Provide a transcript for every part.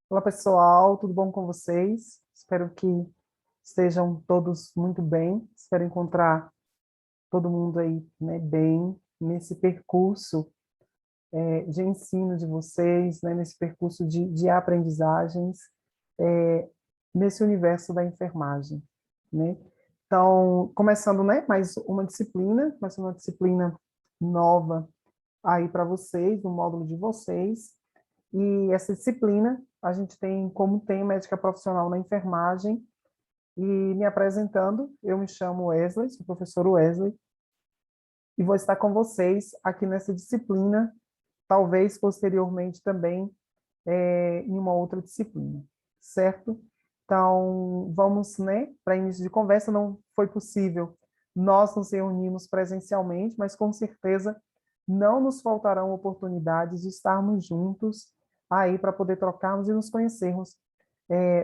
Olá, pessoal, tudo bom com vocês? Espero que estejam todos muito bem. Espero encontrar todo mundo aí, né, bem nesse percurso de ensino de vocês, né, nesse percurso de aprendizagens, é, nesse universo da enfermagem, né? Então, começando, né, começando uma disciplina nova aí para vocês, no módulo de vocês. E essa disciplina a gente tem como tema ética profissional na enfermagem. E me apresentando, eu me chamo Wesley, sou o professor Wesley, e vou estar com vocês aqui nessa disciplina, talvez posteriormente também em uma outra disciplina, certo? Então, vamos, né, para início de conversa, não foi possível nós nos reunirmos presencialmente, mas com certeza não nos faltarão oportunidades de estarmos juntos aí para poder trocarmos e nos conhecermos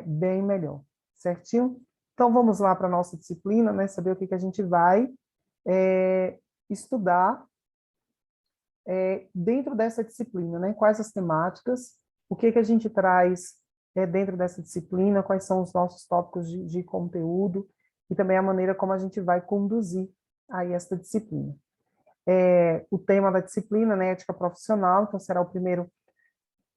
bem melhor, certinho? Então, vamos lá para a nossa disciplina, né, saber o que a gente vai estudar dentro dessa disciplina, né? Quais as temáticas, o que a gente traz dentro dessa disciplina, quais são os nossos tópicos de conteúdo e também a maneira como a gente vai conduzir aí essa disciplina. O tema da disciplina, né, ética profissional, então será o primeiro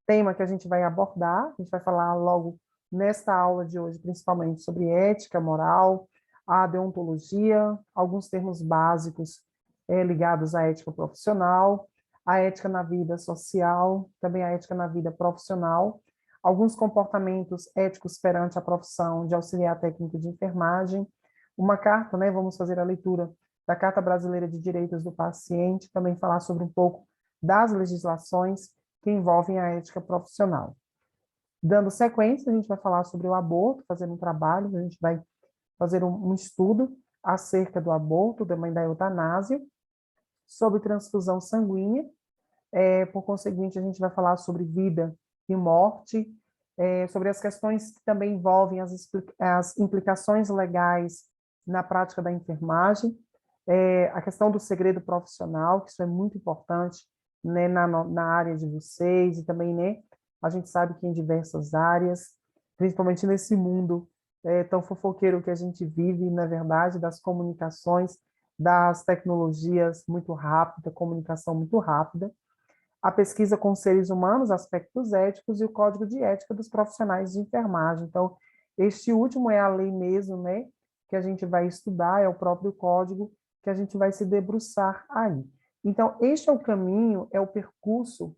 tema que a gente vai abordar. A gente vai falar logo nesta aula de hoje, principalmente sobre ética, moral, a deontologia, alguns termos básicos ligados à ética profissional, a ética na vida social, também a ética na vida profissional, alguns comportamentos éticos perante a profissão de auxiliar técnico de enfermagem, uma carta, né, vamos fazer a leitura da Carta Brasileira de Direitos do Paciente, também falar sobre um pouco das legislações que envolvem a ética profissional. Dando sequência, a gente vai falar sobre o aborto, fazendo um trabalho, a gente vai fazer um estudo acerca do aborto, também da eutanásia, sobre transfusão sanguínea. Por conseguinte, a gente vai falar sobre vida e morte, sobre as questões que também envolvem as implicações legais na prática da enfermagem, a questão do segredo profissional, que isso é muito importante, né, na área de vocês, e também, né, a gente sabe que em diversas áreas, principalmente nesse mundo tão fofoqueiro que a gente vive, na verdade, das comunicações, das tecnologias muito rápida, comunicação muito rápida, a pesquisa com seres humanos, aspectos éticos e o código de ética dos profissionais de enfermagem. Então, este último é a lei mesmo, né, que a gente vai estudar, é o próprio código que a gente vai se debruçar aí. Então, este é o caminho, é o percurso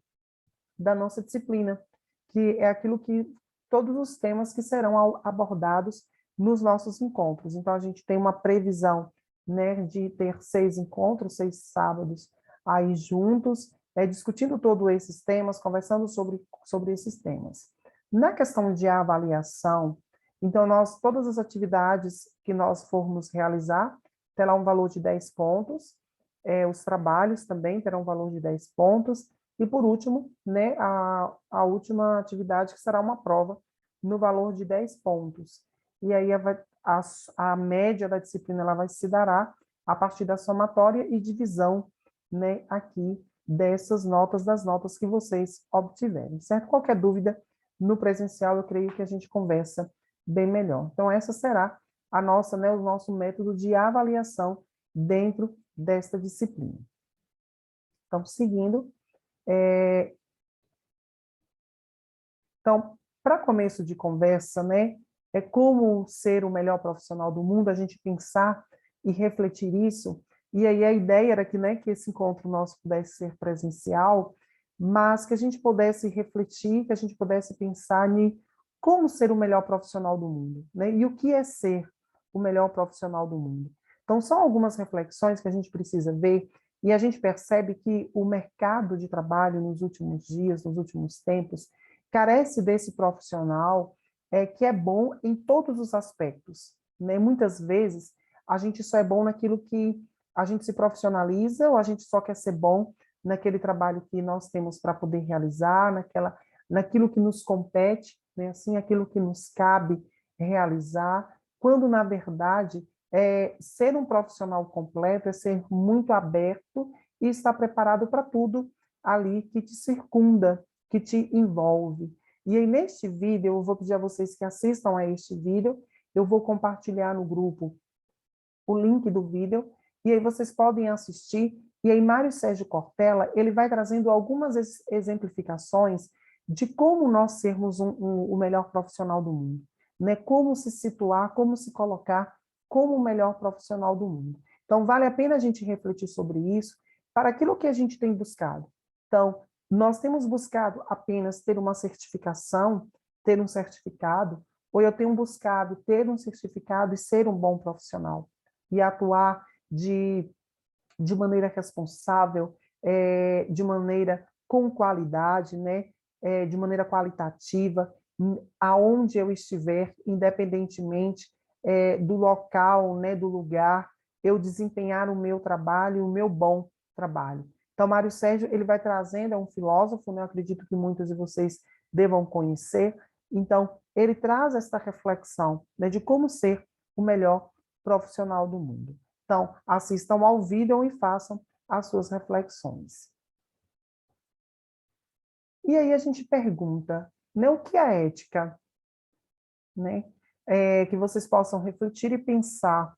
da nossa disciplina, que é aquilo que todos os temas que serão abordados nos nossos encontros. Então, a gente tem uma previsão, né, de ter 6 encontros, 6 sábados aí juntos, discutindo todos esses temas, conversando sobre esses temas. Na questão de avaliação, então, todas as atividades que nós formos realizar, terá um valor de 10 pontos, os trabalhos também terão um valor de 10 pontos, e, por último, né, a última atividade, que será uma prova no valor de 10 pontos. E aí a média da disciplina ela vai se dará a partir da somatória e divisão, né, aqui dessas notas, das notas que vocês obtiverem, certo? Qualquer dúvida no presencial, eu creio que a gente conversa bem melhor. Então, essa será a nossa, né, o nosso método de avaliação dentro desta disciplina. Então, seguindo, então, para começo de conversa, né, é como ser o melhor profissional do mundo, a gente pensar e refletir isso. E aí a ideia era que, né, que esse encontro nosso pudesse ser presencial, mas que a gente pudesse refletir, que a gente pudesse pensar em como ser o melhor profissional do mundo, né? E o que é ser o melhor profissional do mundo. Então, são algumas reflexões que a gente precisa ver, e a gente percebe que o mercado de trabalho nos últimos dias, nos últimos tempos, carece desse profissional que é bom em todos os aspectos, né? Muitas vezes a gente só é bom naquilo que a gente se profissionaliza, ou a gente só quer ser bom naquele trabalho que nós temos para poder realizar, naquilo que nos compete, né? Assim, aquilo que nos cabe realizar, quando na verdade ser um profissional completo é ser muito aberto e estar preparado para tudo ali que te circunda, que te envolve. E aí, neste vídeo, eu vou pedir a vocês que assistam a este vídeo, eu vou compartilhar no grupo o link do vídeo, e aí vocês podem assistir, e aí Mário Sérgio Cortella, ele vai trazendo algumas exemplificações de como nós sermos o melhor profissional do mundo, né? Como se situar, como se colocar como o melhor profissional do mundo. Então, vale a pena a gente refletir sobre isso, para aquilo que a gente tem buscado. Então, nós temos buscado apenas ter uma certificação, ter um certificado, ou eu tenho buscado ter um certificado e ser um bom profissional, e atuar de maneira responsável, de maneira com qualidade, né? De maneira qualitativa, aonde eu estiver, independentemente do local, né? Do lugar, eu desempenhar o meu trabalho, o meu bom trabalho. Então, Mário Sérgio, ele vai trazendo, é um filósofo, né? Eu acredito que muitos de vocês devam conhecer. Então, ele traz esta reflexão, né? De como ser o melhor profissional do mundo. Então, assistam ao vídeo e façam as suas reflexões. E aí a gente pergunta, né, o que é ética? Né? Que vocês possam refletir e pensar,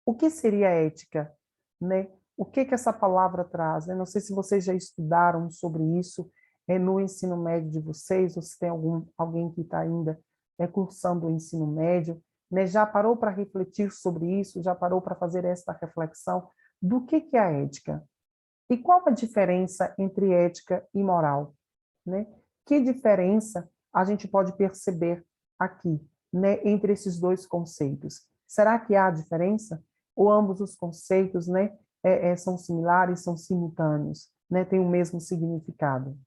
o que seria ética? Né? O que essa palavra traz? Né? Não sei se vocês já estudaram sobre isso no ensino médio de vocês, ou se tem alguém que está ainda cursando o ensino médio, né? Já parou para refletir sobre isso? Já parou para fazer esta reflexão do que é a ética? E qual a diferença entre ética e moral? Né? Que diferença a gente pode perceber aqui, né, entre esses dois conceitos? Será que há diferença? Ou ambos os conceitos, né, são similares, são simultâneos, né, têm o mesmo significado?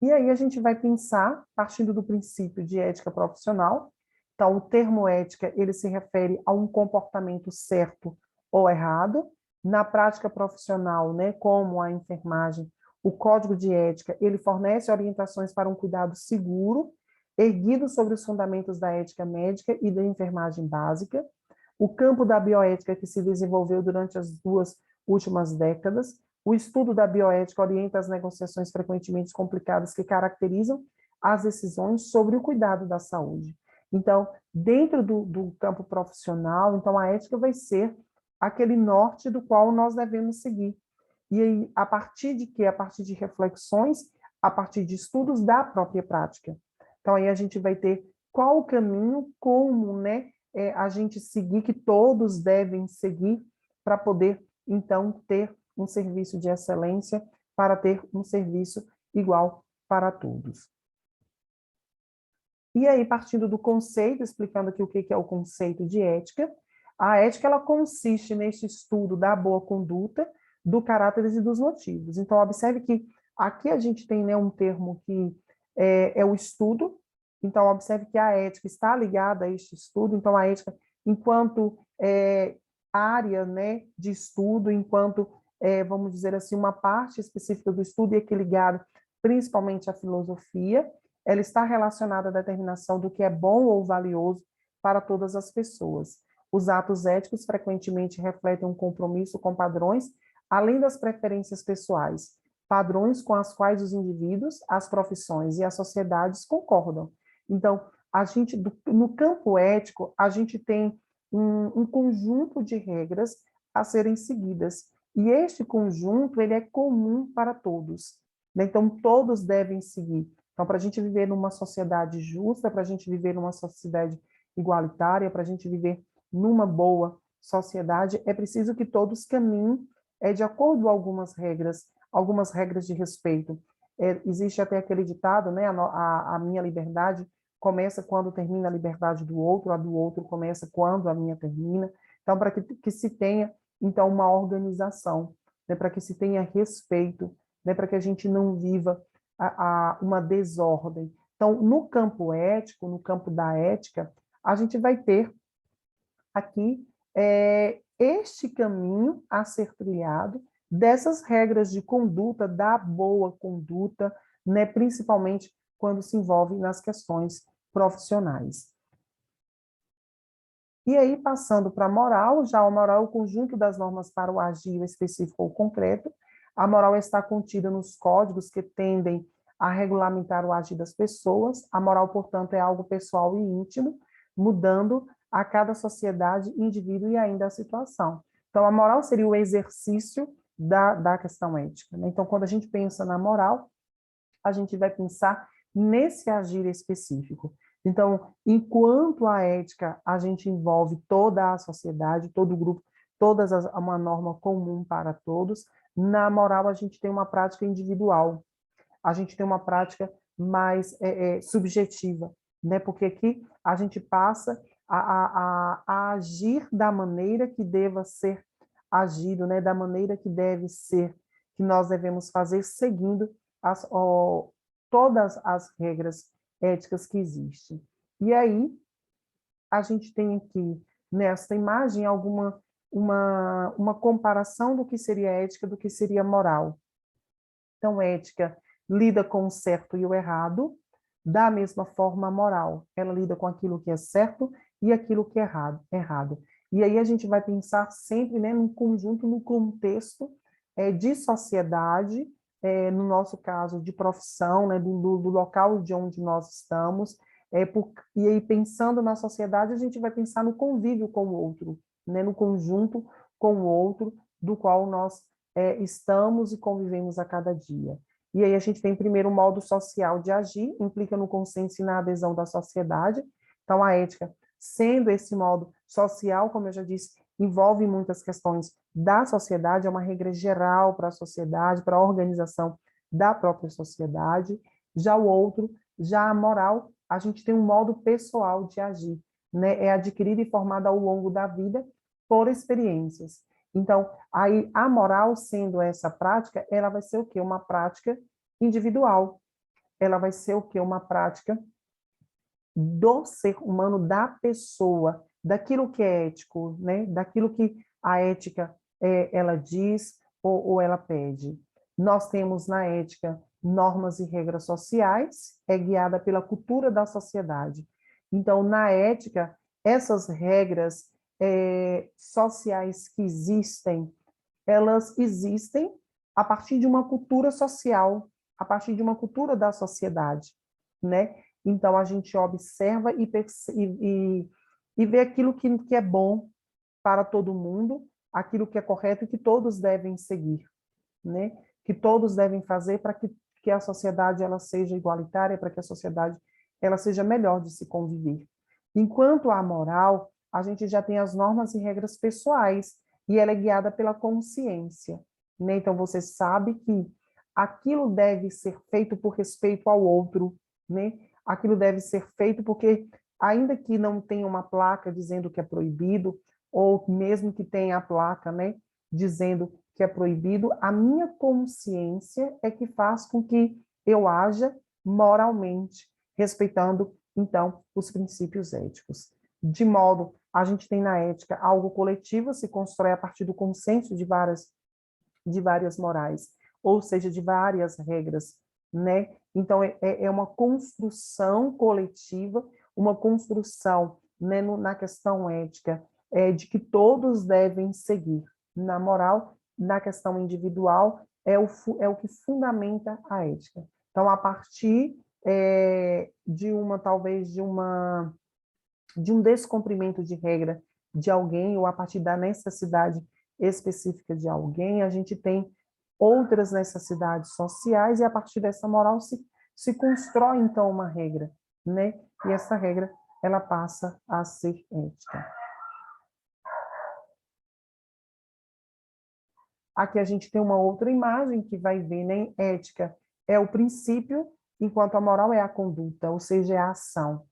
E aí a gente vai pensar, partindo do princípio de ética profissional. Então, o termo ética, ele se refere a um comportamento certo ou errado. Na prática profissional, né, como a enfermagem, o código de ética, ele fornece orientações para um cuidado seguro, erguido sobre os fundamentos da ética médica e da enfermagem básica. O campo da bioética, que se desenvolveu durante as 2 últimas décadas, o estudo da bioética orienta as negociações frequentemente complicadas que caracterizam as decisões sobre o cuidado da saúde. Então, dentro do campo profissional, então a ética vai ser aquele norte do qual nós devemos seguir. E aí, a partir de quê? A partir de reflexões, a partir de estudos da própria prática. Então, aí a gente vai ter qual o caminho, como, né, a gente seguir, que todos devem seguir, para poder, então, ter um serviço de excelência, para ter um serviço igual para todos. E aí, partindo do conceito, explicando aqui o que é o conceito de ética, a ética ela consiste neste estudo da boa conduta, do caráter e dos motivos. Então, observe que aqui a gente tem, né, um termo que é o estudo. Então, observe que a ética está ligada a este estudo. Então, a ética, enquanto área, né, de estudo, enquanto, vamos dizer assim, uma parte específica do estudo, e aqui ligado principalmente à filosofia, ela está relacionada à determinação do que é bom ou valioso para todas as pessoas. Os atos éticos frequentemente refletem um compromisso com padrões, além das preferências pessoais, padrões com as quais os indivíduos, as profissões e as sociedades concordam. Então, a gente, no campo ético, a gente tem um conjunto de regras a serem seguidas, e este conjunto ele é comum para todos, né? Então, todos devem seguir. Então, para a gente viver numa sociedade justa, para a gente viver numa sociedade igualitária, para a gente viver numa boa sociedade, é preciso que todos caminhem de acordo com algumas regras de respeito. Existe até aquele ditado, né? A minha liberdade começa quando termina a liberdade do outro, a do outro começa quando a minha termina. Então, para que se tenha, então, uma organização, né? Para que se tenha respeito, né? Para que a gente não viva uma desordem. Então, no campo ético, no campo da ética, a gente vai ter aqui este caminho a ser trilhado dessas regras de conduta, da boa conduta, né, principalmente quando se envolve nas questões profissionais. E aí, passando para a moral, já a moral é o conjunto das normas para o agir específico ou concreto, A moral está contida nos códigos que tendem a regulamentar o agir das pessoas. A moral, portanto, é algo pessoal e íntimo, mudando a cada sociedade, indivíduo e ainda a situação. Então, a moral seria o exercício da questão ética, né? Então, quando a gente pensa na moral, a gente vai pensar nesse agir específico. Então, enquanto a ética, a gente envolve toda a sociedade, todo o grupo, uma norma comum para todos, na moral a gente tem uma prática individual, a gente tem uma prática mais subjetiva, né? Porque aqui a gente passa a agir da maneira que deva ser agido, né? Da maneira que deve ser, que nós devemos fazer, seguindo todas as regras éticas que existem. E aí, a gente tem aqui, nesta imagem, uma comparação do que seria ética, do que seria moral. Então, ética lida com o certo e o errado, da mesma forma a moral. Ela lida com aquilo que é certo e aquilo que é errado. E aí a gente vai pensar sempre, né, num conjunto, no contexto de sociedade, no nosso caso, de profissão, né, do local de onde nós estamos, e aí pensando na sociedade, a gente vai pensar no convívio com o outro, né, no conjunto com o outro, do qual nós estamos e convivemos a cada dia. E aí a gente tem primeiro o modo social de agir, implica no consenso e na adesão da sociedade. Então, a ética, sendo esse modo social, como eu já disse, envolve muitas questões da sociedade, é uma regra geral para a sociedade, para a organização da própria sociedade. Já o outro, já a moral, a gente tem um modo pessoal de agir, né? É adquirida e formada ao longo da vida por experiências. Então, aí a moral, sendo essa prática, ela vai ser o quê? Uma prática individual. Ela vai ser o quê? Uma prática do ser humano, da pessoa, daquilo que é ético, né? Daquilo que a ética ela diz ou ela pede. Nós temos na ética normas e regras sociais, é guiada pela cultura da sociedade. Então, na ética, essas regras sociais que existem, elas existem a partir de uma cultura social, a partir de uma cultura da sociedade, né? Então, a gente observa e vê aquilo que é bom para todo mundo, aquilo que é correto e que todos devem seguir, né? Que todos devem fazer para que a sociedade ela seja igualitária, para que a sociedade ela seja melhor de se conviver. Enquanto a moral, a gente já tem as normas e regras pessoais, e ela é guiada pela consciência, né? Então, você sabe que aquilo deve ser feito por respeito ao outro, né? Aquilo deve ser feito porque, ainda que não tenha uma placa dizendo que é proibido, ou mesmo que tenha a placa, né, dizendo que é proibido, a minha consciência é que faz com que eu haja moralmente, respeitando, então, os princípios éticos. De modo, a gente tem na ética algo coletivo, se constrói a partir do consenso de várias morais, ou seja, de várias regras, né? Então, é uma construção coletiva, uma construção, né, na questão ética, de que todos devem seguir. Na moral, na questão individual, é o que fundamenta a ética. Então, a partir talvez de um descumprimento de regra de alguém, ou a partir da necessidade específica de alguém, a gente tem outras necessidades sociais, e a partir dessa moral se constrói, então, uma regra, né? E essa regra, ela passa a ser ética. Aqui a gente tem uma outra imagem que vai ver, né? Ética é o princípio, enquanto a moral é a conduta, ou seja, é a ação,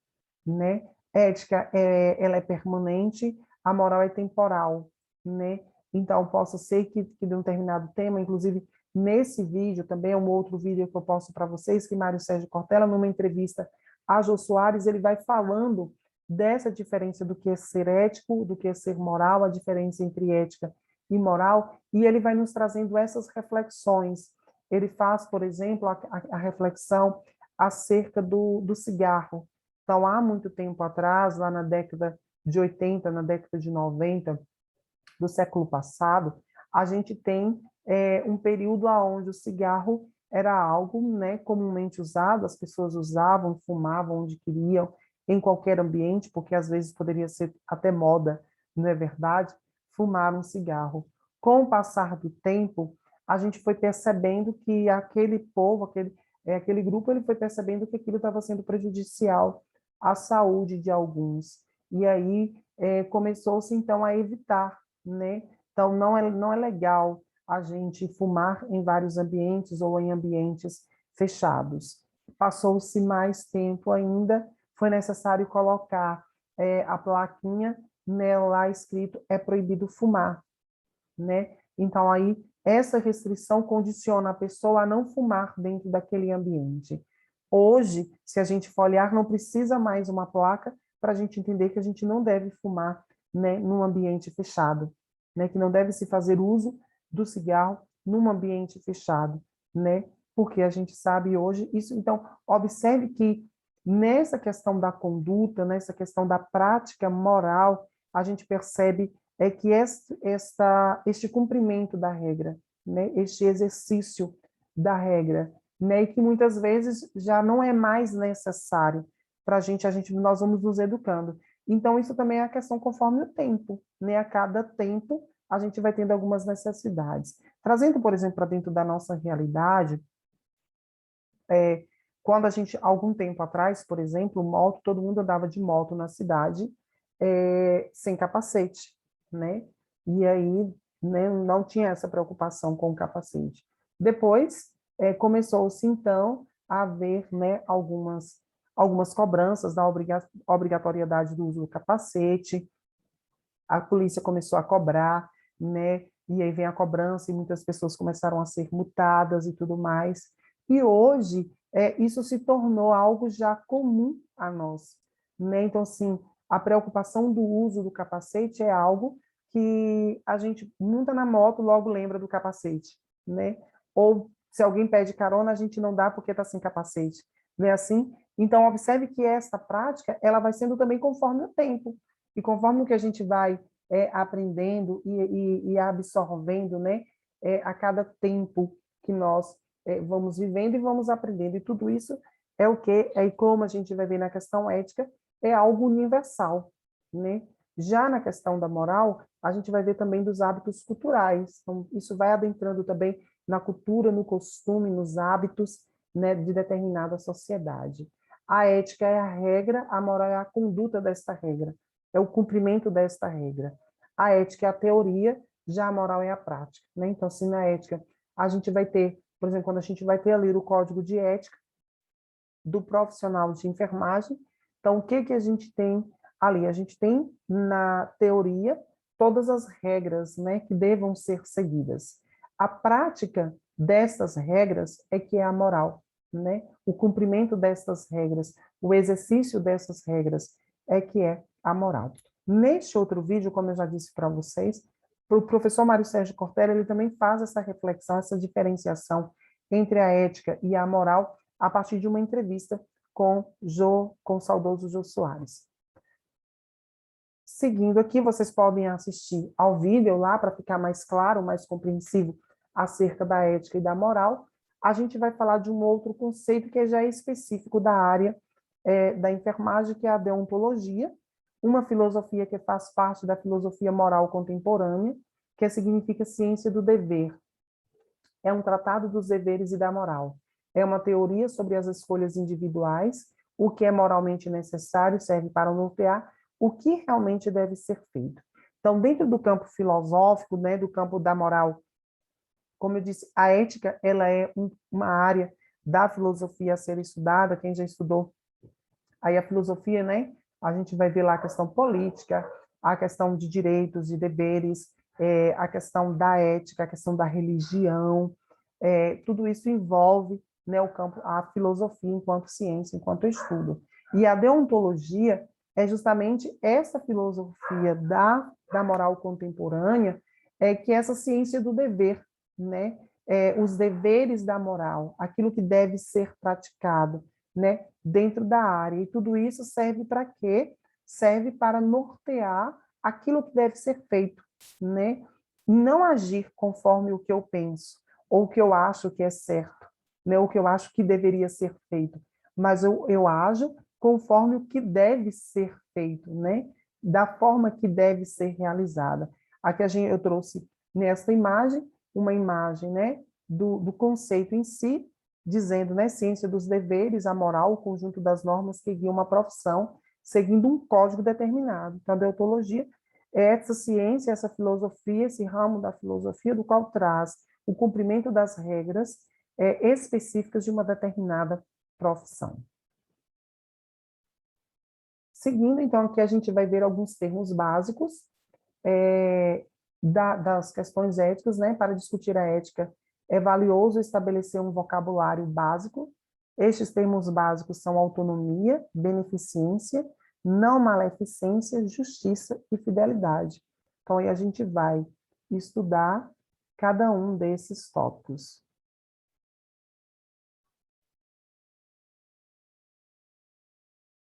né? Ética, ela é permanente, a moral é temporal, né? Então, possa ser que de um determinado tema, inclusive nesse vídeo, também é um outro vídeo que eu posto para vocês, que Mário Sérgio Cortella, numa entrevista a Jô Soares, ele vai falando dessa diferença do que é ser ético, do que é ser moral, a diferença entre ética e moral, e ele vai nos trazendo essas reflexões. Ele faz, por exemplo, a reflexão acerca do cigarro. Então, há muito tempo atrás, lá na década de 80, na década de 90 do século passado, a gente tem um período onde o cigarro era algo, né, comumente usado, as pessoas usavam, fumavam onde queriam, em qualquer ambiente, porque às vezes poderia ser até moda, não é verdade? Fumar um cigarro. Com o passar do tempo, a gente foi percebendo que aquele povo, aquele grupo, ele foi percebendo que aquilo estava sendo prejudicial à saúde de alguns. E aí começou-se, então, a evitar, né? Então, não é legal a gente fumar em vários ambientes ou em ambientes fechados. Passou-se mais tempo ainda, foi necessário colocar a plaquinha, né, lá escrito, é proibido fumar, né? Então, aí, essa restrição condiciona a pessoa a não fumar dentro daquele ambiente. Hoje, se a gente for olhar, não precisa mais uma placa para a gente entender que a gente não deve fumar, né, num ambiente fechado, né, que não deve se fazer uso do cigarro num ambiente fechado, né, porque a gente sabe hoje isso. Então, observe que nessa questão da conduta, nessa questão da prática moral, a gente percebe que este cumprimento da regra, né, este exercício da regra, né, e que muitas vezes já não é mais necessário para nós vamos nos educando. Então, isso também é a questão conforme o tempo, né, a cada tempo a gente vai tendo algumas necessidades. Trazendo, por exemplo, para dentro da nossa realidade, quando a gente, algum tempo atrás, por exemplo, moto, todo mundo andava de moto na cidade, sem capacete, né? E aí, né, não tinha essa preocupação com o capacete. Depois, começou-se, então, a haver, né, algumas cobranças da obrigatoriedade do uso do capacete, a polícia começou a cobrar, né? E aí vem a cobrança e muitas pessoas começaram a ser multadas e tudo mais. E hoje, isso se tornou algo já comum a nós, né? Então, assim, a preocupação do uso do capacete é algo que a gente monta na moto, logo lembra do capacete, né? Ou se alguém pede carona, a gente não dá porque está sem capacete, não é assim? Então, observe que essa prática, ela vai sendo também conforme o tempo. E conforme o que a gente vai aprendendo e absorvendo, né, a cada tempo que nós vamos vivendo e vamos aprendendo. E tudo isso é o que, como a gente vai ver na questão ética, é algo universal, né? Já na questão da moral, a gente vai ver também dos hábitos culturais. Então, isso vai adentrando também na cultura, no costume, nos hábitos, né, de determinada sociedade. A ética é a regra, a moral é a conduta desta regra, é o cumprimento desta regra. A ética é a teoria, já a moral é a prática, né? Então, se na ética a gente vai ter, por exemplo, quando a gente vai ter ali o código de ética do profissional de enfermagem, então o que a gente tem ali? A gente tem na teoria todas as regras, né, que devam ser seguidas. A prática dessas regras é que é a moral, né? O cumprimento dessas regras, o exercício dessas regras é que é a moral. Neste outro vídeo, como eu já disse para vocês, o professor Mário Sérgio Cortella, ele também faz essa reflexão, essa diferenciação entre a ética e a moral a partir de uma entrevista com o saudoso Jô Soares. Seguindo aqui, vocês podem assistir ao vídeo lá para ficar mais claro, mais compreensivo acerca da ética e da moral. A gente vai falar de um outro conceito que já é específico da área da enfermagem, que é a deontologia, uma filosofia que faz parte da filosofia moral contemporânea, que significa ciência do dever. É um tratado dos deveres e da moral. É uma teoria sobre as escolhas individuais, o que é moralmente necessário serve para nortear o que realmente deve ser feito. Então, dentro do campo filosófico, né, do campo da moral, como eu disse, a ética ela é uma área da filosofia a ser estudada. Quem já estudou aí a filosofia, né, a gente vai ver lá a questão política, a questão de direitos, de deveres, a questão da ética, a questão da religião, tudo isso envolve, né, o campo, a filosofia enquanto ciência, enquanto estudo. E a deontologia é justamente essa filosofia da moral contemporânea, que é essa ciência do dever, né? Os deveres da moral, aquilo que deve ser praticado, né, dentro da área. E tudo isso serve para quê? Serve para nortear aquilo que deve ser feito, né? não agir conforme o que eu penso, ou o que eu acho que é certo, né, o que eu acho que deveria ser feito, mas eu ajo conforme o que deve ser feito, né, da forma que deve ser realizada. Aqui eu trouxe nesta imagem, uma imagem, né, do conceito em si, dizendo, né, ciência dos deveres, a moral, o conjunto das normas que guiam uma profissão, seguindo um código determinado. Então, a deontologia é essa ciência, essa filosofia, esse ramo da filosofia, do qual traz o cumprimento das regras específicas de uma determinada profissão. Seguindo, então, aqui a gente vai ver alguns termos básicos das questões éticas, né? Para discutir a ética, é valioso estabelecer um vocabulário básico. Estes termos básicos são autonomia, beneficência, não maleficência, justiça e fidelidade. Então, aí a gente vai estudar cada um desses tópicos.